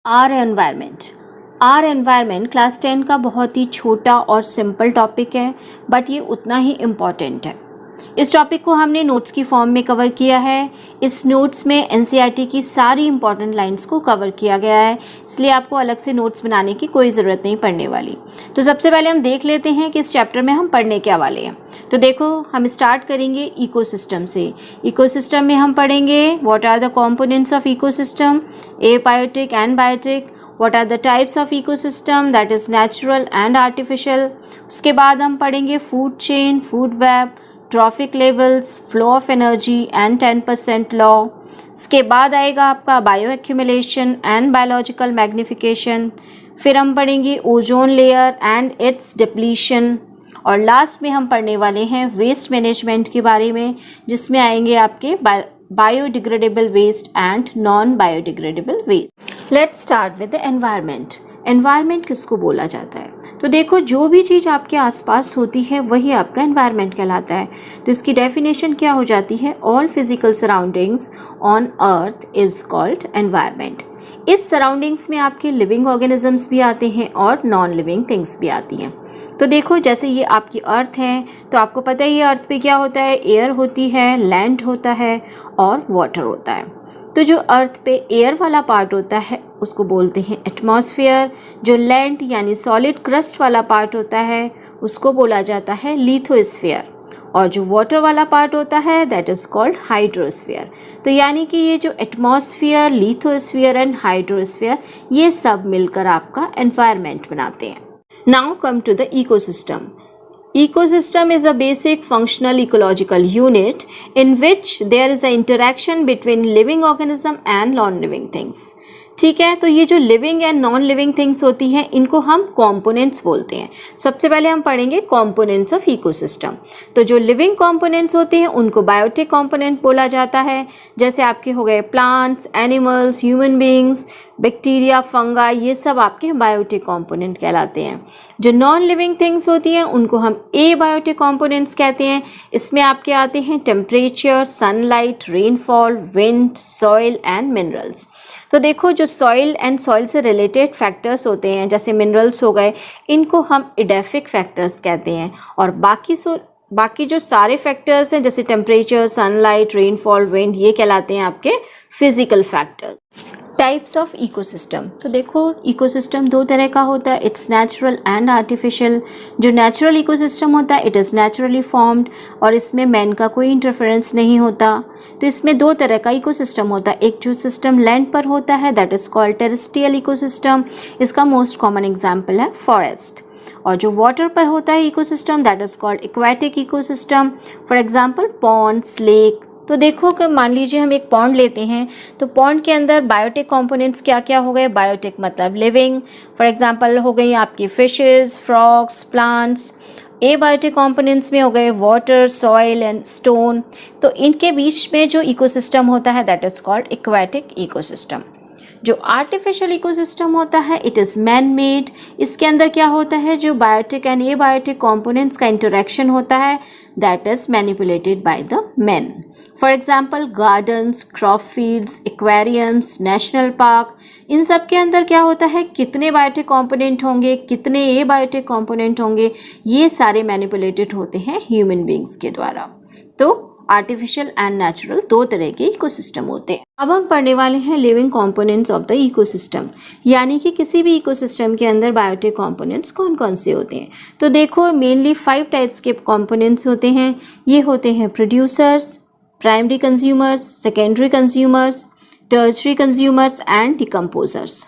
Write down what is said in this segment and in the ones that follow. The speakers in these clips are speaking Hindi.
आर एनवायरनमेंट क्लास 10 का बहुत ही छोटा और सिंपल टॉपिक है, बट ये उतना ही इम्पॉर्टेंट है। इस टॉपिक को हमने नोट्स की फॉर्म में कवर किया है। इस नोट्स में एनसीईआरटी की सारी इंपॉर्टेंट लाइंस को कवर किया गया है, इसलिए आपको अलग से नोट्स बनाने की कोई ज़रूरत नहीं पड़ने वाली। तो सबसे पहले हम देख लेते हैं कि इस चैप्टर में हम पढ़ने क्या वाले हैं। तो देखो, हम स्टार्ट करेंगे इकोसिस्टम से। इकोसिस्टम में हम पढ़ेंगे what are the components of ecosystem, abiotic and biotic, what are the types of ecosystem, that is natural and artificial। उसके बाद हम पढ़ेंगे food chain, food web, trophic levels, flow of energy and 10% law. इसके बाद आएगा आपका bio accumulation and biological magnification. फिर हम पढ़ेंगे ozone layer and it's depletion, और लास्ट में हम पढ़ने वाले हैं वेस्ट मैनेजमेंट के बारे में, जिसमें आएंगे आपके biodegradable waste and non biodegradable waste. Let's start with the environment. Environment किसको बोला जाता है? तो देखो, जो भी चीज़ आपके आसपास होती है वही आपका एनवायरनमेंट कहलाता है। तो इसकी डेफिनेशन क्या हो जाती है? All physical surroundings on earth is called environment. इस सराउंडिंग्स में आपके लिविंग ऑर्गेनिजम्स भी आते हैं और नॉन लिविंग थिंग्स भी आती हैं। तो देखो, जैसे ये आपकी अर्थ है, तो आपको पता है ये अर्थ पे क्या होता है? एयर होती है, लैंड होता है और वाटर होता है। तो जो अर्थ पे एयर वाला पार्ट होता है उसको बोलते हैं एटमॉस्फेयर। जो लैंड यानी सॉलिड क्रस्ट वाला पार्ट होता है उसको बोला जाता है लिथोस्फीयर, और जो वाटर वाला पार्ट होता है दैट इज कॉल्ड हाइड्रोस्फीयर। तो यानी कि ये जो एटमॉस्फेयर, लिथोस्फीयर एंड हाइड्रोस्फीयर, ये सब मिलकर आपका एनवायरनमेंट बनाते हैं। Now come to the ecosystem. Ecosystem is a basic functional ecological unit in which there is an interaction between living organism and non-living things। ठीक है, तो ये जो living and non living things होती हैं इनको हम कॉम्पोनेंट्स बोलते हैं। सबसे पहले हम पढ़ेंगे कॉम्पोनेंट्स ऑफ इकोसिस्टम। तो जो लिविंग कॉम्पोनेंट्स होते हैं उनको बायोटिक कॉम्पोनेंट बोला जाता है। जैसे आपके हो गए plants, animals, human beings, bacteria, fungi, ये सब आपके बायोटिक कॉम्पोनेंट कहलाते हैं। जो नॉन लिविंग थिंग्स होती हैं उनको हम एबायोटिक कॉम्पोनेंट्स कहते हैं। इसमें आपके आते हैं temperature, sunlight, rainfall, wind, soil and minerals. तो देखो, जो सॉइल एंड सॉइल से रिलेटेड फैक्टर्स होते हैं जैसे मिनरल्स हो गए, इनको हम एडेफिक फैक्टर्स कहते हैं। और बाकी जो सारे फैक्टर्स हैं जैसे टेम्परेचर, सनलाइट, रेनफॉल, विंड, ये कहलाते हैं आपके physical factors. Types of ecosystem. तो देखो, इकोसिस्टम दो तरह का होता है, इट्स नेचुरल एंड आर्टिफिशियल। जो नेचुरल इकोसिस्टम होता है इट इज़ नेचुरली फॉर्म्ड और इसमें मैन का कोई इंटरफेरेंस नहीं होता। तो इसमें दो तरह का इकोसिस्टम होता है। एक जो सिस्टम लैंड पर होता है that is called terrestrial ecosystem. इसका मोस्ट कॉमन एग्जाम्पल है फॉरेस्ट। और जो वाटर पर होता है ecosystem that is called aquatic ecosystem. For example ponds, lake. तो देखो कि मान लीजिए हम एक पॉन्ड लेते हैं, तो पॉन्ड के अंदर बायोटिक कंपोनेंट्स क्या क्या हो गए? बायोटिक मतलब लिविंग, फॉर एग्जांपल हो गई आपकी fishes, frogs, plants. Abiotic components में हो गए वाटर, सॉइल एंड स्टोन। तो इनके बीच में जो इकोसिस्टम होता है that is called aquatic ecosystem. जो आर्टिफिशियल इकोसिस्टम होता है इट इज़ मैन मेड। इसके अंदर क्या होता है? जो बायोटिक एंड एबायोटिक कंपोनेंट्स का इंटरेक्शन होता है that is manipulated by the man. For example gardens, crop fields, aquariums, national park, इन सब के अंदर क्या होता है? कितने बायोटिक कंपोनेंट होंगे, कितने एबायोटिक कंपोनेंट होंगे, ये सारे मैनिपुलेटेड होते हैं ह्यूमन बींग्स के द्वारा। तो आर्टिफिशियल एंड नेचुरल दो तरह के इकोसिस्टम होते हैं। अब हम पढ़ने वाले हैं living components of the ecosystem, यानी कि किसी भी इकोसिस्टम के अंदर बायोटिक कंपोनेंट्स कौन कौन से होते हैं। तो देखो, मेनली 5 टाइप्स के कंपोनेंट्स होते हैं। ये होते हैं producers, primary consumers, secondary consumers, tertiary consumers and decomposers.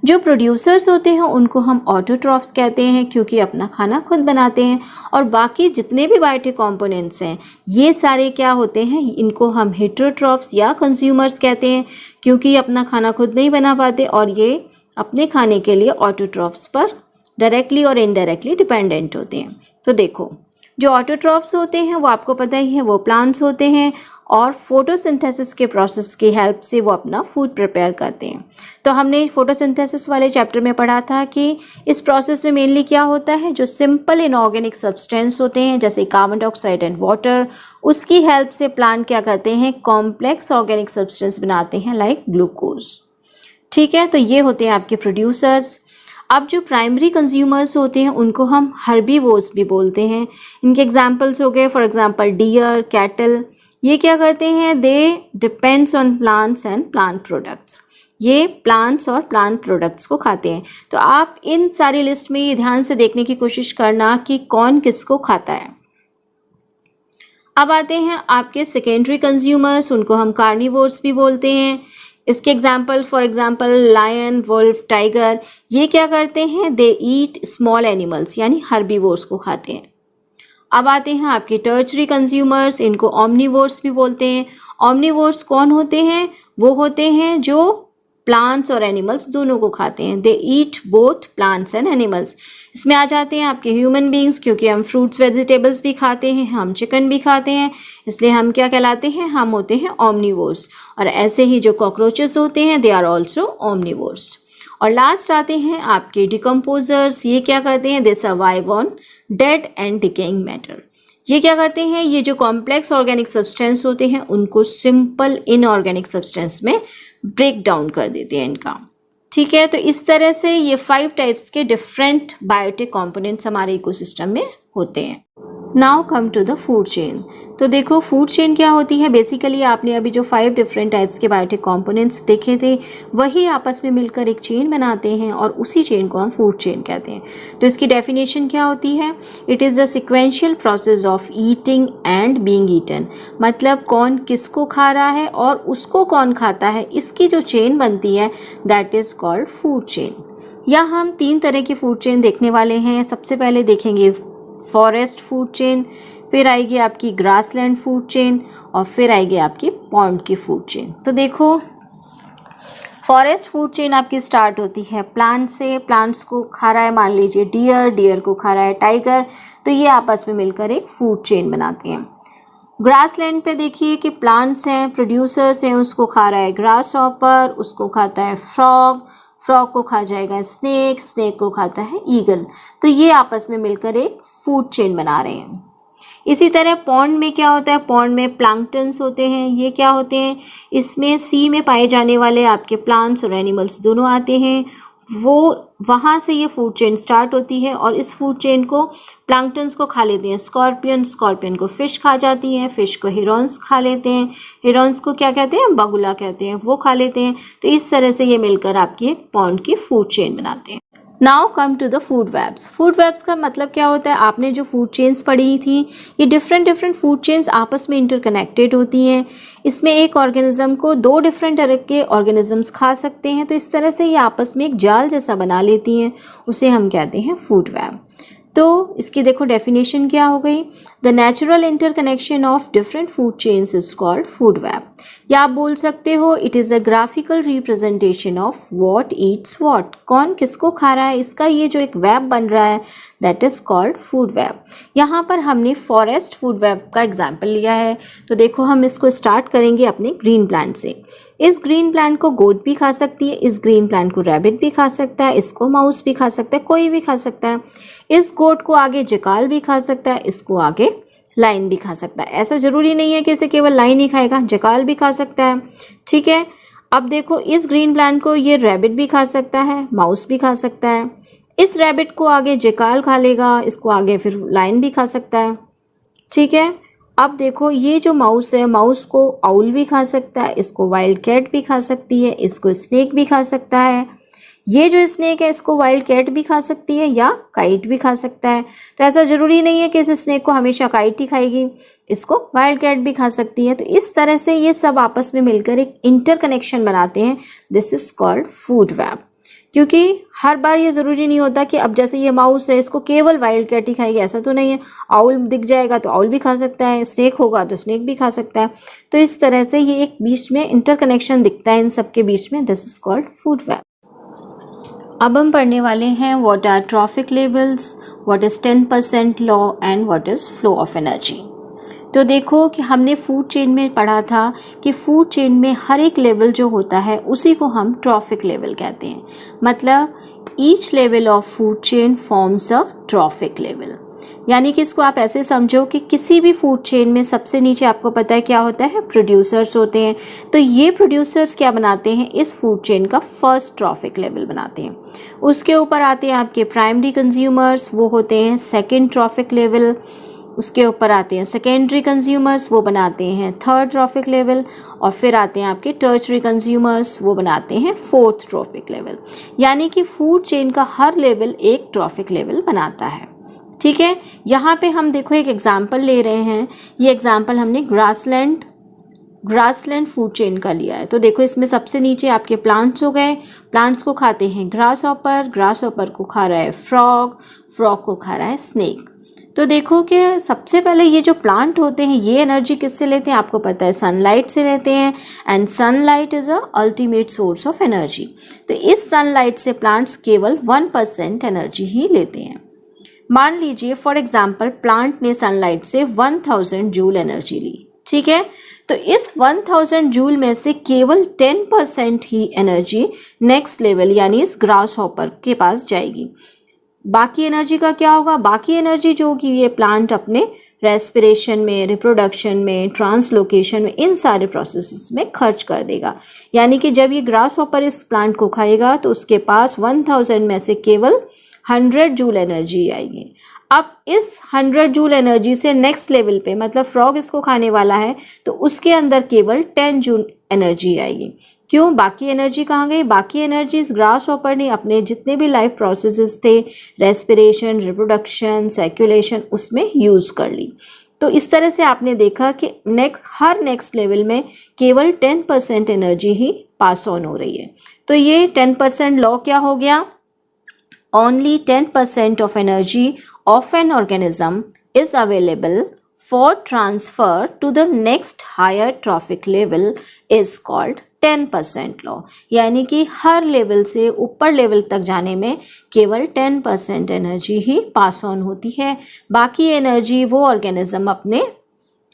जो प्रोड्यूसर्स होते हैं उनको हम ऑटोट्रॉफ्स कहते हैं क्योंकि अपना खाना खुद बनाते हैं। और बाकी जितने भी बायोटिक कंपोनेंट्स हैं ये सारे क्या होते हैं? इनको हम हेटेरोट्रॉफ्स या कंज्यूमर्स कहते हैं क्योंकि अपना खाना खुद नहीं बना पाते और ये अपने खाने के लिए ऑटोट्रॉफ्स पर डायरेक्टली और इनडायरेक्टली डिपेंडेंट होते हैं। तो देखो, जो ऑटोट्रॉफ्स होते हैं वो आपको पता ही है, वो प्लांट्स होते हैं और फोटोसिंथेसिस के प्रोसेस की हेल्प से वो अपना फूड प्रिपेयर करते हैं। तो हमने फोटोसिंथेसिस वाले चैप्टर में पढ़ा था कि इस प्रोसेस में मेनली क्या होता है? जो सिंपल इनऑर्गेनिक सब्सटेंस होते हैं जैसे कार्बन डाइऑक्साइड एंड वाटर, उसकी हेल्प से प्लांट क्या करते हैं? कॉम्प्लेक्स ऑर्गेनिक सब्सटेंस बनाते हैं लाइक ग्लूकोज। ठीक है, तो ये होते हैं आपके प्रोड्यूसर्स। अब जो प्राइमरी कंज्यूमर्स होते हैं उनको हम हर्बीवोर्स भी बोलते हैं। इनके एग्जांपल्स हो गए, फॉर एग्जांपल डियर, कैटल। ये क्या करते हैं, they depends on plants and plant products. ये प्लांट्स और प्लांट प्रोडक्ट्स को खाते हैं। तो आप इन सारी लिस्ट में ये ध्यान से देखने की कोशिश करना कि कौन किसको खाता है। अब आते हैं आपके सेकेंडरी कंज्यूमर्स, उनको हम कार्निवोर्स भी बोलते हैं। इसके example, for example lion, wolf, tiger, ये क्या करते हैं, दे ईट स्मॉल एनिमल्स, यानी हर्बीवोर्स को खाते हैं। अब आते हैं आपके टर्चरी कंज्यूमर्स, इनको ओमनीवोर्स भी बोलते हैं। ओमनीवोर्स कौन होते हैं, वो होते हैं जो प्लांट्स और एनिमल्स दोनों को खाते हैं। They eat both plants and animals. इसमें आ जाते हैं आपके ह्यूमन बींग्स, क्योंकि हम फ्रूट्स वेजिटेबल्स भी खाते हैं, हम चिकन भी खाते हैं, इसलिए हम क्या कहलाते हैं, हम होते हैं ओमनीवोर्स। और ऐसे ही जो कॉकरोचेस होते हैं, दे आर ऑल्सो ओमनीवोर्स। और लास्ट आते हैं आपके डिकम्पोजर्स। ये क्या करते हैं, दे survive on dead and decaying matter. ये क्या करते हैं, ये जो कॉम्प्लेक्स ऑर्गेनिक सब्सटेंस होते हैं उनको सिंपल इनऑर्गेनिक सब्सटेंस में ब्रेक डाउन कर देते हैं इनका। ठीक है, तो इस तरह से ये 5 टाइप्स के डिफरेंट बायोटिक कंपोनेंट्स हमारे इकोसिस्टम में होते हैं। Now come to the food chain. तो देखो फूड चेन क्या होती है। बेसिकली आपने अभी जो 5 डिफरेंट टाइप्स के बायोटिक कंपोनेंट्स देखे थे वही आपस में मिलकर एक चेन बनाते हैं और उसी चेन को हम फूड चेन कहते हैं। तो इसकी डेफिनेशन क्या होती है, it is the sequential process of eating and being eaten. मतलब कौन किसको खा रहा है और उसको कौन खाता है, इसकी जो चेन बनती है that is called food chain. या हम 3 तरह की फूड चेन देखने वाले हैं। सबसे पहले देखेंगे फॉरेस्ट फूड चेन, फिर आएगी आपकी ग्रासलैंड फूड चेन और फिर आएगी आपकी पॉन्ड की फूड चेन। तो देखो फॉरेस्ट फूड चेन आपकी स्टार्ट होती है प्लांट से। प्लांट्स को खा रहा है मान लीजिए डियर, डियर को खा रहा है टाइगर, तो ये आपस में मिलकर एक फूड चेन बनाते हैं। ग्रासलैंड पे देखिए कि प्लांट्स हैं, प्रोड्यूसर्स हैं, उसको खा रहा है ग्रास हॉपर, उसको खाता है फ्रॉग, फ्रॉग को खा जाएगा स्नेक, स्नेक को खाता है ईगल। तो ये आपस में मिलकर एक फूड चेन बना रहे हैं। इसी तरह पॉन्ड में क्या होता है, पॉन्ड में प्लैंक्टन्स होते हैं। ये क्या होते हैं, इसमें सी में पाए जाने वाले आपके प्लांट्स और एनिमल्स दोनों आते हैं। वो वहाँ से ये फूड चेन स्टार्ट होती है और इस फूड चेन को प्लैंक्टन्स को खा लेते हैं स्कॉर्पियन, स्कॉर्पियन को फिश खा जाती हैं, फिश को हिरॉन्स खा लेते हैं, हिरॉन्स को क्या कहते हैं, बगुला कहते हैं, वो खा लेते हैं। तो इस तरह से ये मिलकर आपकी पॉन्ड की फूड चेन बनाते हैं। Now come to the food webs. Food webs का मतलब क्या होता है, आपने जो फूड चेन्स पढ़ी थी ये डिफरेंट फूड चेन्स आपस में इंटरकनेक्टेड होती हैं। इसमें एक ऑर्गेनिज्म को 2 डिफरेंट तरह के ऑर्गेनिजम्स खा सकते हैं, तो इस तरह से ये आपस में एक जाल जैसा बना लेती हैं, उसे हम कहते हैं फूड वेब। तो इसकी देखो डेफिनेशन क्या हो गई, the natural interconnection of different food chains is called food web. या आप बोल सकते हो it is a graphical representation of what Yeats what, कौन किसको खा रहा है, इसका ये जो एक वेब बन रहा है that is called food web. यहाँ पर हमने फॉरेस्ट फूड वेब का एग्जाम्पल लिया है। तो देखो हम इसको स्टार्ट करेंगे अपने ग्रीन प्लांट से। इस ग्रीन प्लांट को गोट भी खा सकती है, इस ग्रीन प्लांट को रैबिट भी खा सकता है, इसको माउस भी खा सकता है, कोई भी खा सकता है। इस गोट को आगे जकाल भी खा सकता है, इसको आगे लाइन भी खा सकता है। ऐसा जरूरी नहीं है कि इसे केवल लाइन ही खाएगा, जकाल भी खा सकता है। ठीक है, अब देखो इस ग्रीन प्लांट को ये रैबिट भी खा सकता है, माउस भी खा सकता है। इस रैबिट को आगे जकाल खा लेगा, इसको आगे फिर लाइन भी खा सकता है। ठीक है, अब देखो ये जो माउस है, माउस को आउल भी खा सकता है, इसको वाइल्ड कैट भी खा सकती है, इसको स्नेक भी खा सकता है। ये जो स्नेक है इसको वाइल्ड कैट भी खा सकती है या काइट भी खा सकता है। तो ऐसा जरूरी नहीं है कि इस स्नेक को हमेशा काइट ही खाएगी, इसको वाइल्ड कैट भी खा सकती है। तो इस तरह से ये सब आपस में मिलकर एक इंटरकनेक्शन बनाते हैं, this is called food web. क्योंकि हर बार ये ज़रूरी नहीं होता कि अब जैसे ये माउस है इसको केवल वाइल्ड कैट ही खाएगी, ऐसा तो नहीं है। आउल दिख जाएगा तो आउल भी खा सकता है, स्नेक होगा तो स्नेक भी खा सकता है। तो इस तरह से ये एक बीच में इंटरकनेक्शन दिखता है इन सब के बीच में, this is called food web. अब हम पढ़ने वाले हैं what are trophic levels, what is 10% law and what is flow of energy. तो देखो कि हमने फूड चेन में पढ़ा था कि फूड चेन में हर एक लेवल जो होता है उसी को हम ट्रॉफिक लेवल कहते हैं। मतलब each level of food chain forms a trophic level. यानी कि इसको आप ऐसे समझो कि किसी भी फूड चेन में सबसे नीचे आपको पता है क्या होता है, प्रोड्यूसर्स होते हैं। तो ये प्रोड्यूसर्स क्या बनाते हैं, इस फूड चेन का फर्स्ट ट्रॉफिक लेवल बनाते हैं। उसके ऊपर आते हैं आपके प्राइमरी कंज्यूमर्स, वो होते हैं सेकेंड ट्रॉफिक लेवल। उसके ऊपर आते हैं सेकेंडरी कंज्यूमर्स, वो बनाते हैं थर्ड ट्रॉफिक लेवल। और फिर आते हैं आपके टर्शरी कंज्यूमर्स, वो बनाते हैं फोर्थ ट्रॉफिक लेवल। यानी कि फूड चेन का हर लेवल एक ट्रॉफिक लेवल बनाता है। ठीक है, यहाँ पे हम देखो एक एग्जाम्पल ले रहे हैं। ये एग्जाम्पल हमने ग्रासलैंड फूड चेन का लिया है। तो देखो इसमें सबसे नीचे आपके प्लांट्स हो गए। प्लांट्स को खाते हैं ग्रास हॉपर को खा रहा है फ्रॉग को खा रहा है स्नेक। तो देखो कि सबसे पहले ये जो प्लांट होते हैं ये एनर्जी किससे लेते हैं, आपको पता है सनलाइट से लेते हैं। And sunlight is a ultimate source of energy. तो इस सनलाइट से प्लांट्स केवल 1% एनर्जी ही लेते हैं। मान लीजिए फॉर एग्जाम्पल प्लांट ने सनलाइट से 1000 जूल एनर्जी ली। ठीक है, तो इस 1000 जूल में से केवल 10% ही एनर्जी नेक्स्ट लेवल यानी इस ग्रास हॉपर के पास जाएगी। बाकी एनर्जी का क्या होगा, बाकी एनर्जी जो होगी ये प्लांट अपने रेस्पिरेशन में, रिप्रोडक्शन में, ट्रांसलोकेशन में, इन सारे प्रोसेसेस में खर्च कर देगा। यानी कि जब ये ग्रास हॉपर इस प्लांट को खाएगा तो उसके पास 1000 में से केवल 100 जूल एनर्जी आएगी। अब इस 100 जूल एनर्जी से नेक्स्ट लेवल पे, मतलब फ्रॉग इसको खाने वाला है तो उसके अंदर केवल 10 जूल एनर्जी आएगी। क्यों, बाकी एनर्जी कहाँ गई, बाकी एनर्जी इस ग्रास हॉपर ने अपने जितने भी लाइफ प्रोसेसेस थे, रेस्पिरेशन, रिप्रोडक्शन, सर्कुलेशन, उसमें यूज़ कर ली। तो इस तरह से आपने देखा कि हर नेक्स्ट लेवल में केवल 10% एनर्जी ही पास ऑन हो रही है। तो ये 10% लॉ क्या हो गया, only 10% of energy of an organism is available for transfer to the next higher trophic level is called 10% law। यानी कि हर लेवल से ऊपर लेवल तक जाने में केवल 10% एनर्जी ही पास ऑन होती है। बाकी एनर्जी वो ऑर्गेनिज्म अपने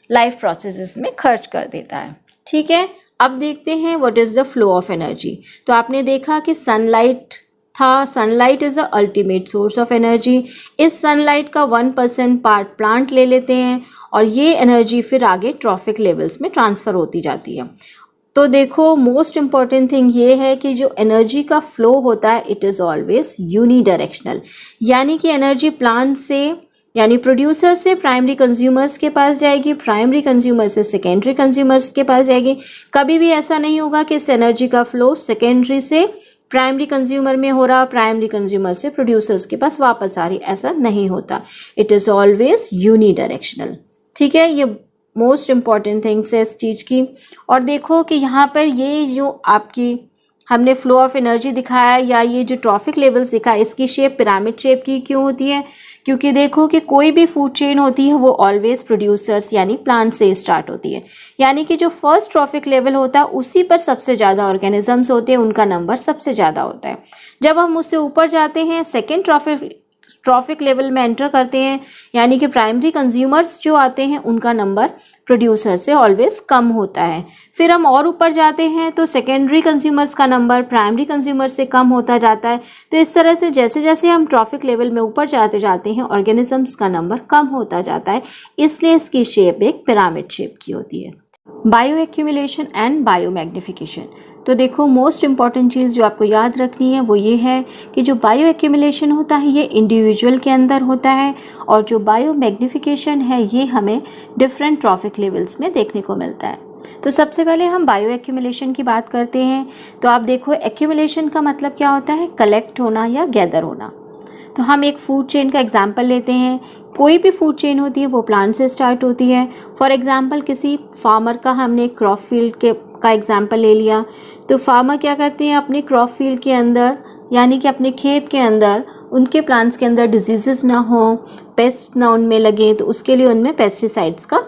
लाइफ प्रोसेसेस में खर्च कर देता है। ठीक है, अब देखते हैं what is the flow of energy. तो आपने देखा कि sunlight is the ultimate source of energy. इस सनलाइट का 1% पार्ट प्लांट ले लेते हैं और ये एनर्जी फिर आगे ट्रॉफिक लेवल्स में ट्रांसफर होती जाती है। तो देखो मोस्ट इम्पॉर्टेंट थिंग ये है कि जो एनर्जी का फ्लो होता है इट इज़ ऑलवेज यूनिडायरेक्शनल। यानी कि एनर्जी प्लांट से यानी प्रोड्यूसर से प्राइमरी कंज्यूमर्स के पास जाएगी, प्राइमरी कंज्यूमर से सेकेंडरी कंज्यूमर्स के पास जाएगी। कभी भी ऐसा नहीं होगा कि इस एनर्जी का फ्लो सेकेंडरी से प्राइमरी कंज्यूमर में हो रहा, प्राइमरी कंज्यूमर से प्रोड्यूसर्स के पास वापस आ रही, ऐसा नहीं होता। It is always unidirectional. ठीक है, ये मोस्ट इम्पॉर्टेंट थिंग्स है इस चीज़ की। और देखो कि यहाँ पर ये जो आपकी हमने फ्लो ऑफ एनर्जी दिखाया या ये जो ट्रॉफिक लेवल्स दिखाया, इसकी शेप पिरामिड शेप की क्यों होती है, क्योंकि देखो कि कोई भी फूड चेन होती है वो ऑलवेज प्रोड्यूसर्स यानी प्लांट से स्टार्ट होती है। यानी कि जो फर्स्ट ट्रॉफिक लेवल होता है उसी पर सबसे ज़्यादा ऑर्गेनिजम्स होते हैं, उनका नंबर सबसे ज़्यादा होता है। जब हम उससे ऊपर जाते हैं सेकेंड ट्रॉफिक लेवल में एंटर करते हैं, यानी कि प्राइमरी कंज्यूमर्स जो आते हैं उनका नंबर प्रोड्यूसर से ऑलवेज कम होता है। फिर हम और ऊपर जाते हैं तो सेकेंडरी कंज्यूमर्स का नंबर प्राइमरी कंज्यूमर से कम होता जाता है। तो इस तरह से जैसे जैसे हम ट्रॉफिक लेवल में ऊपर जाते हैं ऑर्गेनिजम्स का नंबर कम होता जाता है, इसलिए इसकी शेप एक पिरामिड शेप की होती है। Bio accumulation and bio magnification. तो देखो मोस्ट इम्पॉर्टेंट चीज़ जो आपको याद रखनी है वो ये है कि जो बायो एक्यूमुलेशन होता है ये इंडिविजुअल के अंदर होता है और जो बायो मैग्निफिकेशन है ये हमें डिफरेंट ट्रॉफिक लेवल्स में देखने को मिलता है। तो सबसे पहले हम बायो एक्यूमुलेशन की बात करते हैं। तो आप देखो एक्यूमुलेशन का मतलब क्या होता है, कलेक्ट होना या गैदर होना। तो हम एक फूड चेन का एग्जाम्पल लेते हैं। कोई भी फूड चेन होती है वो प्लांट से स्टार्ट होती है। फॉर एग्जाम्पल किसी फार्मर का हमने क्रॉप फील्ड का एग्जाम्पल ले लिया। तो फार्मर क्या करते हैं, अपने क्रॉप फील्ड के अंदर यानी कि अपने खेत के अंदर उनके प्लांट्स के अंदर डिजीजेस ना हो, पेस्ट ना उनमें लगे, तो उसके लिए उनमें पेस्टिसाइड्स का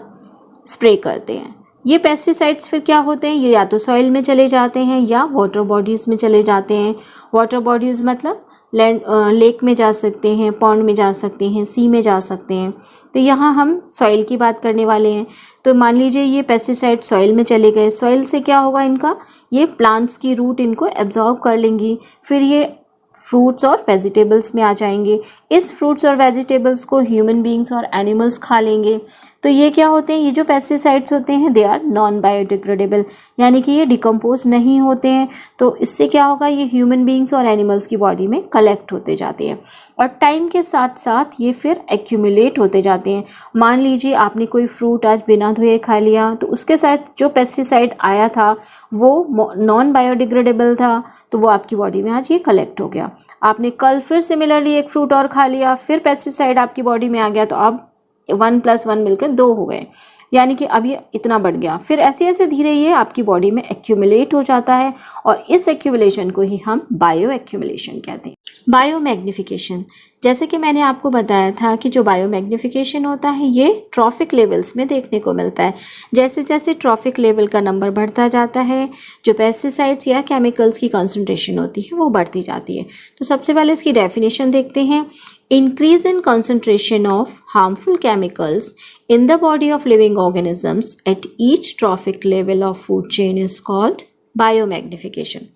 स्प्रे करते हैं। ये पेस्टिसाइड्स फिर क्या होते हैं, ये या तो सॉइल में चले जाते हैं या वाटर बॉडीज़ में चले जाते हैं। वाटर बॉडीज़ मतलब लेक में जा सकते हैं, पॉन्ड में जा सकते हैं, सी में जा सकते हैं। तो यहाँ हम सॉइल की बात करने वाले हैं। तो मान लीजिए ये पेस्टिसाइड सॉइल में चले गए, सॉइल से क्या होगा इनका, ये प्लांट्स की रूट इनको एब्जॉर्ब कर लेंगी। फिर ये फ्रूट्स और वेजिटेबल्स में आ जाएंगे। इस फ्रूट्स और वेजिटेबल्स को ह्यूमन बींग्स और एनिमल्स खा लेंगे। तो ये क्या होते हैं, ये जो पेस्टिसाइड्स होते हैं दे आर नॉन बायोडिग्रेडेबल, यानी कि ये डिकम्पोज नहीं होते हैं। तो इससे क्या होगा, ये ह्यूमन बींग्स और एनिमल्स की बॉडी में कलेक्ट होते जाते हैं और टाइम के साथ साथ ये फिर एक्यूमुलेट होते जाते हैं। मान लीजिए आपने कोई फ्रूट आज बिना धोए खा लिया, तो उसके साथ जो पेस्टिसाइड आया था वो नॉन बायोडिग्रेडेबल था, तो वो आपकी बॉडी में आज ये कलेक्ट हो गया। आपने कल फिर सिमिलरली एक फ्रूट और खा लिया, फिर पेस्टिसाइड आपकी बॉडी में आ गया, तो अब 1 + 1 मिलकर 2 हो गए, यानी कि अब ये इतना बढ़ गया। फिर ऐसे ऐसे धीरे ये आपकी बॉडी में एक्यूमुलेट हो जाता है और इस एक्यूमुलेशन को ही हम बायो एक्यूमुलेशन कहते हैं। बायो मैग्निफिकेशन, जैसे कि मैंने आपको बताया था कि जो बायो मैग्निफिकेशन होता है ये ट्रॉफिक लेवल्स में देखने को मिलता है। जैसे जैसे ट्रॉफिक लेवल का नंबर बढ़ता जाता है, जो पेस्टिसाइड्स या केमिकल्स की कॉन्सेंट्रेशन होती है वो बढ़ती जाती है। तो सबसे पहले इसकी डेफिनेशन देखते हैं। Increase in concentration of harmful chemicals in the body of living organisms at each trophic level of food chain is called biomagnification।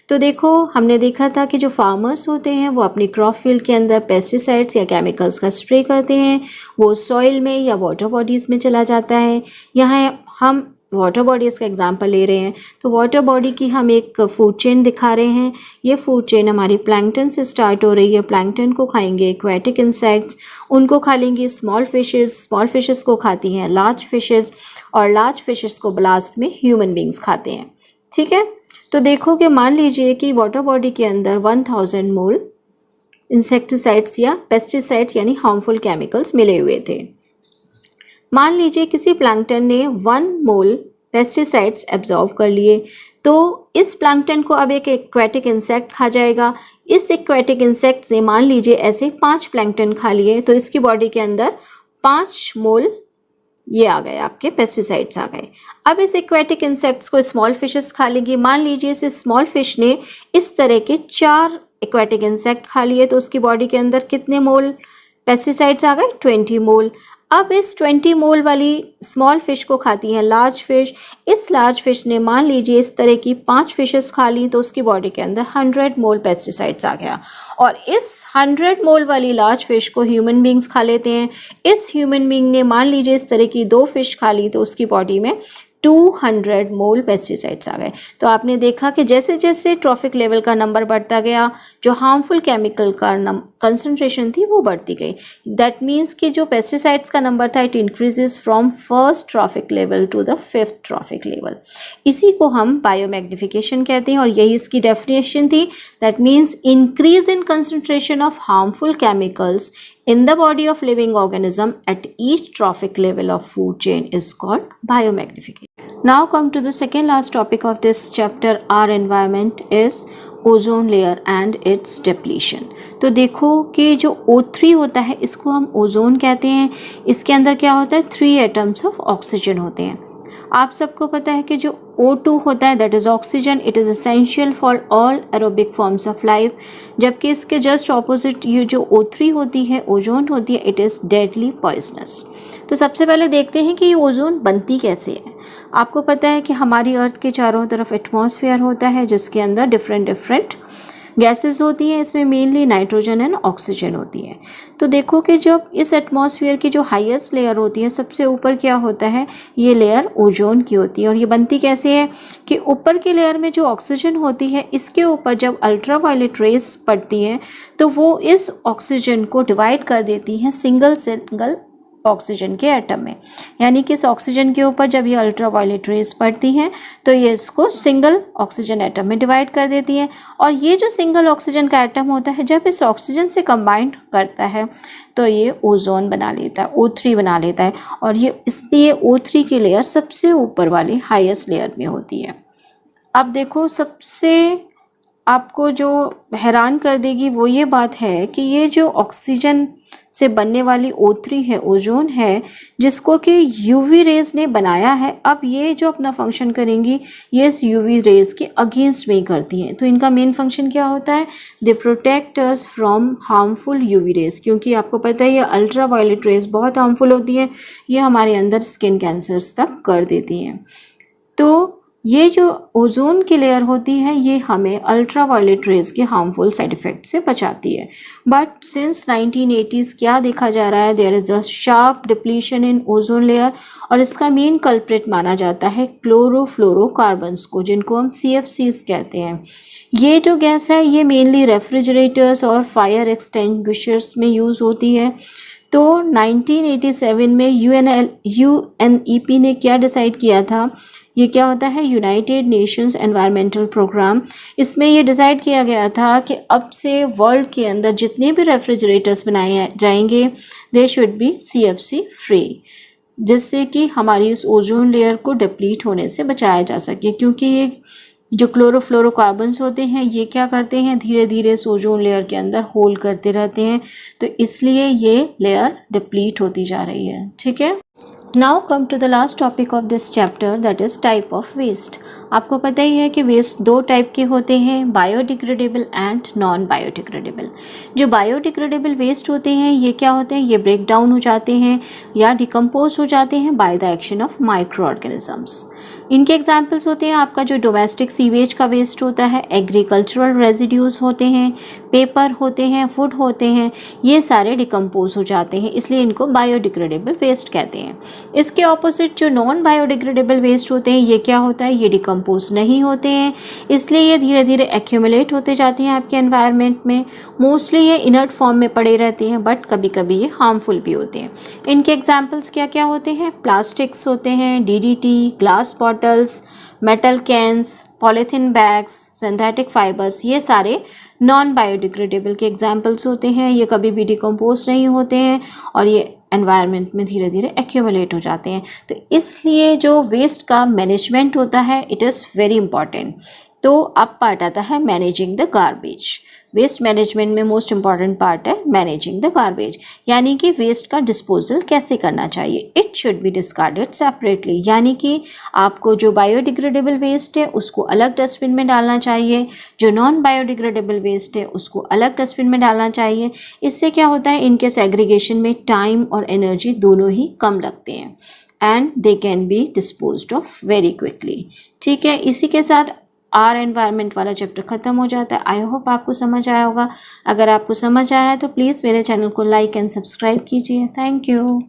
तो देखो, हमने देखा था कि जो फार्मर्स होते हैं वो अपनी क्रॉप फील्ड के अंदर पेस्टिसाइड्स या केमिकल्स का स्प्रे करते हैं, वो सॉइल में या वाटर बॉडीज़ में चला जाता है। यहाँ हम वाटर बॉडीज़ का एग्जांपल ले रहे हैं, तो वाटर बॉडी की हम एक फूड चेन दिखा रहे हैं। ये फूड चेन हमारी प्लैंकटन से स्टार्ट हो रही है। प्लैंकटन को खाएंगे एक्वेटिक इंसेक्ट्स, उनको खा लेंगी स्मॉल फिशेस को खाती हैं लार्ज फिशेस, और लार्ज फिशेस को लास्ट में ह्यूमन बींग्स खाते हैं। ठीक है, तो देखो कि मान लीजिए कि वाटर बॉडी के अंदर 1000 मोल इंसेक्टिसाइड्स या पेस्टिसाइड्स यानी हार्मफुल केमिकल्स मिले हुए थे। मान लीजिए किसी प्लैंकटन ने 1 मोल पेस्टिसाइड्स एब्जॉर्ब कर लिए, तो इस प्लैंकटन को अब एक एक्वेटिक इंसेक्ट खा जाएगा। इस एक्वेटिक इंसेक्ट से मान लीजिए ऐसे 5 प्लैंकटन खा लिए, तो इसकी बॉडी के अंदर 5 मोल ये आ गए, आपके पेस्टिसाइड्स आ गए। अब इस एक्वेटिक इंसेक्ट्स को स्मॉल फिशेस खा लेंगी। मान लीजिए इस स्मॉल फिश ने इस तरह के 4 एक्वेटिक इंसेक्ट खा लिए, तो उसकी बॉडी के अंदर कितने मोल पेस्टिसाइड्स आ गए, 20 मोल। अब इस 20 मोल वाली स्मॉल फिश को खाती है लार्ज फिश। इस लार्ज फिश ने मान लीजिए इस तरह की 5 फिशेस खा ली, तो उसकी बॉडी के अंदर 100 मोल पेस्टिसाइड्स आ गया। और इस 100 मोल वाली लार्ज फिश को ह्यूमन बींग्स खा लेते हैं। इस ह्यूमन बींग ने मान लीजिए इस तरह की 2 फिश खा ली, तो उसकी बॉडी में 200 मोल पेस्टिसाइड्स आ गए। तो आपने देखा कि जैसे जैसे ट्रॉफिक लेवल का नंबर बढ़ता गया, जो हार्मफुल केमिकल का कंसंट्रेशन थी वो बढ़ती गई। दैट मीन्स कि जो पेस्टिसाइड्स का नंबर था it increases from 1st trophic level to the 5th trophic level. इसी को हम बायोमैग्निफिकेशन कहते हैं और यही इसकी डेफिनेशन थी। That means increase in concentration of harmful chemicals in the body of living organism at each trophic level of food chain is called biomagnification. Now come to the second last topic of this chapter, our environment is ozone layer and it's depletion. तो देखो कि जो O3 होता है इसको हम ओजोन कहते हैं। इसके अंदर क्या होता है, 3 एटम्स ऑफ ऑक्सीजन होते हैं। आप सबको पता है कि जो O2 होता है that is oxygen, it is essential for all aerobic forms of life. जबकि इसके जस्ट ऑपोजिट ये जो O3 होती है, ओजोन होती है, इट इज डेडली पॉइजनस। तो सबसे पहले देखते हैं कि ये ओजोन बनती कैसे है। आपको पता है कि हमारी अर्थ के चारों तरफ एटमॉस्फेयर होता है जिसके अंदर डिफरेंट गैसेस होती हैं। इसमें मेनली नाइट्रोजन एंड ऑक्सीजन होती है। तो देखो कि जब इस एटमॉस्फेयर की जो हाईएस्ट लेयर होती है सबसे ऊपर क्या होता है, ये लेयर ओजोन की होती है। और ये बनती कैसे है कि ऊपर की लेयर में जो ऑक्सीजन होती है इसके ऊपर जब अल्ट्रावायलेट रेस पड़ती है तो वो इस ऑक्सीजन को डिवाइड कर देती हैं सिंगल ऑक्सीजन के एटम में। यानी कि इस ऑक्सीजन के ऊपर जब ये अल्ट्रावायलेट रेस पड़ती हैं तो ये इसको सिंगल ऑक्सीजन एटम में डिवाइड कर देती है। और ये जो सिंगल ऑक्सीजन का एटम होता है जब इस ऑक्सीजन से कंबाइंड करता है तो ये ओजोन बना लेता है, O3 बना लेता है। और ये इसलिए O3 की लेयर सबसे ऊपर वाली हाईएस्ट लेयर में होती है। अब देखो, सबसे आपको जो हैरान कर देगी वो ये बात है कि ये जो ऑक्सीजन से बनने वाली O3 है, ओजोन है, जिसको कि यूवी रेज ने बनाया है। अब ये जो अपना फंक्शन करेंगी ये इस यूवी रेज के अगेंस्ट में ही करती हैं। तो इनका मेन फंक्शन क्या होता है, they protect us from harmful UV rays. क्योंकि आपको पता है ये अल्ट्रा वायलेट रेज बहुत हार्मफुल होती है, ये हमारे अंदर स्किन कैंसर्स तक कर देती हैं। तो ये जो ओजोन की लेयर होती है ये हमें अल्ट्रावायलेट रेज के हार्मफुल साइड इफेक्ट से बचाती है। बट सिंस 1980s क्या देखा जा रहा है, there is a sharp depletion in ozone layer और इसका मेन कल्प्रिट माना जाता है क्लोरोफ्लोरोकार्बन्स को, जिनको हम CFCs कहते हैं। ये जो गैस है ये मेनली रेफ्रिजरेटर्स और फायर एक्सटिंग्विशर्स में यूज़ होती है। तो 1987 में UNEP ने क्या डिसाइड किया था, ये क्या होता है यूनाइटेड नेशंस एनवायरमेंटल प्रोग्राम। इसमें ये डिसाइड किया गया था कि अब से वर्ल्ड के अंदर जितने भी रेफ्रिजरेटर्स बनाए जाएंगे they should be CFC free, जिससे कि हमारी इस ओजोन लेयर को डिप्लीट होने से बचाया जा सके। क्योंकि ये जो क्लोरोफ्लोरोकार्बन्स होते हैं ये क्या करते हैं, धीरे धीरे इस ओजोन लेयर के अंदर होल करते रहते हैं, तो इसलिए ये लेयर डिप्लीट होती जा रही है। ठीक है, now come to the last topic of this chapter, that is type of waste. आपको पता ही है कि वेस्ट दो टाइप के होते हैं, बायोडिग्रेडेबल एंड नॉन बायोडिग्रेडेबल। जो बायोडिग्रेडेबल वेस्ट होते हैं ये क्या होते हैं, ये ब्रेक डाउन हो जाते हैं या डिकम्पोज हो जाते हैं by the action of micro organisms. इनके एग्जाम्पल्स होते हैं आपका जो डोमेस्टिक सीवेज का वेस्ट होता है, एग्रीकल्चरल रेजिड्यूज होते हैं, पेपर होते हैं, फूड होते हैं, ये सारे डिकम्पोज हो जाते हैं, इसलिए इनको बायोडिग्रेडेबल वेस्ट कहते हैं। इसके ऑपोजिट जो नॉन बायोडिग्रेडेबल वेस्ट होते हैं ये क्या होता है, ये डिकम्पोज नहीं होते हैं, इसलिए ये धीरे धीरे एक्यूमुलेट होते जाते हैं आपके एनवायरनमेंट में। मोस्टली ये इनर्ट फॉर्म में पड़े रहते हैं बट कभी कभी ये हार्मफुल भी होते हैं। इनके एग्जाम्पल्स क्या क्या होते हैं, प्लास्टिक्स होते हैं, DDT, glass bottles, metal cans, polythene bags, synthetic fibres, ये सारे नॉन बायोडिग्रेडेबल के एग्जाम्पल्स होते हैं। ये कभी भी डिकम्पोज नहीं होते हैं और ये एनवायरनमेंट में धीरे धीरे एक्यूमुलेट हो जाते हैं। तो इसलिए जो वेस्ट का मैनेजमेंट होता है इट इज़ वेरी इंपॉर्टेंट। तो अब पार्ट आता है managing the garbage. Waste management में मोस्ट इंपॉर्टेंट पार्ट है मैनेजिंग द गार्बेज, यानी कि वेस्ट का डिस्पोजल कैसे करना चाहिए। It should be discarded separately, यानी कि आपको जो बायोडिग्रेडेबल वेस्ट है उसको अलग डस्टबिन में डालना चाहिए, जो नॉन बायोडिग्रेडेबल वेस्ट है उसको अलग डस्टबिन में डालना चाहिए। इससे क्या होता है, इनके सेग्रीगेशन में टाइम और एनर्जी दोनों ही कम लगते हैं and they can be disposed of very quickly. ठीक है, इसी के साथ आर एनवायरनमेंट वाला चैप्टर खत्म हो जाता है। आई होप आपको समझ आया होगा। अगर आपको समझ आया है तो प्लीज़ मेरे चैनल को लाइक एंड सब्सक्राइब कीजिए। Thank you.